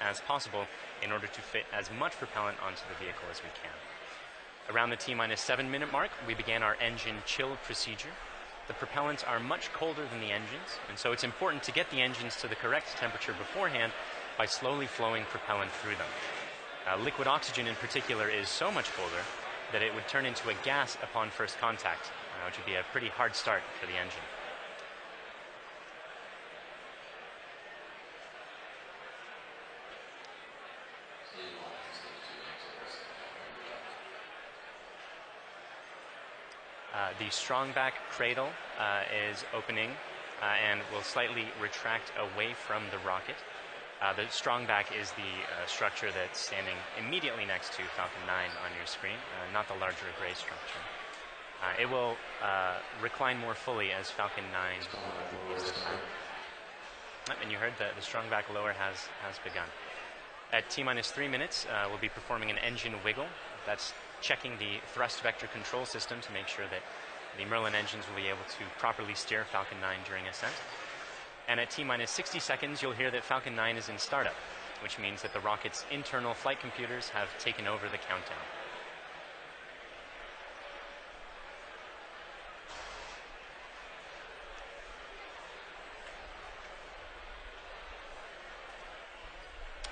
as possible in order to fit as much propellant onto the vehicle as we can. Around the T-minus 7-minute mark, we began our engine chill procedure. The propellants are much colder than the engines, and so it's important to get the engines to the correct temperature beforehand by slowly flowing propellant through them. Liquid oxygen in particular is so much colder that it would turn into a gas upon first contact, which would be a pretty hard start for the engine. The strongback cradle is opening and will slightly retract away from the rocket. The strongback is the structure that's standing immediately next to Falcon 9 on your screen, not the larger gray structure. It will recline more fully as Falcon 9 is deployed. And you heard the strongback lower has begun. At T-minus 3 minutes, we'll be performing an engine wiggle. That's checking the thrust vector control system to make sure that the Merlin engines will be able to properly steer Falcon 9 during ascent. And at T-minus 60 seconds, you'll hear that Falcon 9 is in startup, which means that the rocket's internal flight computers have taken over the countdown.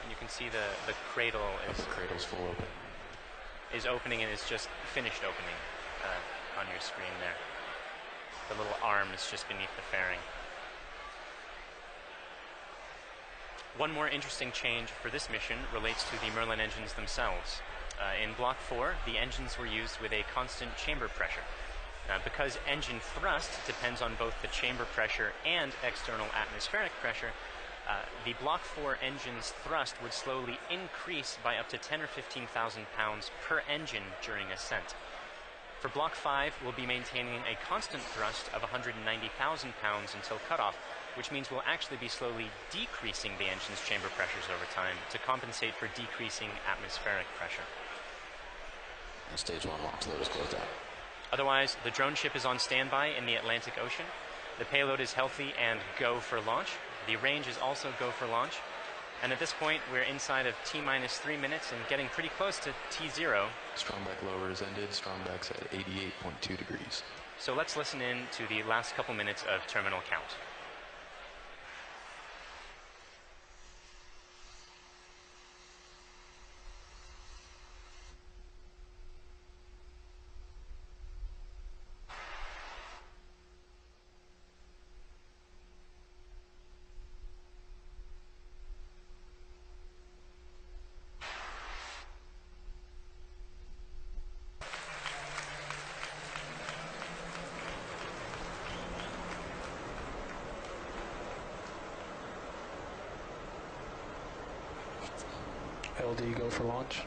And you can see the cradle is... The cradle's full open. Is opening and is just finished opening on your screen there. The little arm is just beneath the fairing. One more interesting change for this mission relates to the Merlin engines themselves. In Block 4, the engines were used with a constant chamber pressure. Because engine thrust depends on both the chamber pressure and external atmospheric pressure, the Block 4 engine's thrust would slowly increase by up to 10 or 15,000 pounds per engine during ascent. For Block 5, we'll be maintaining a constant thrust of 190,000 pounds until cutoff, which means we'll actually be slowly decreasing the engine's chamber pressures over time to compensate for decreasing atmospheric pressure. And stage 1 launch load is closed out. Otherwise, the drone ship is on standby in the Atlantic Ocean. The payload is healthy and go for launch. The range is also go for launch. And at this point, we're inside of T-minus 3 minutes and getting pretty close to T0. Strongback lower is ended. Strongback's at 88.2 degrees. So let's listen in to the last couple minutes of terminal count. LD go for launch.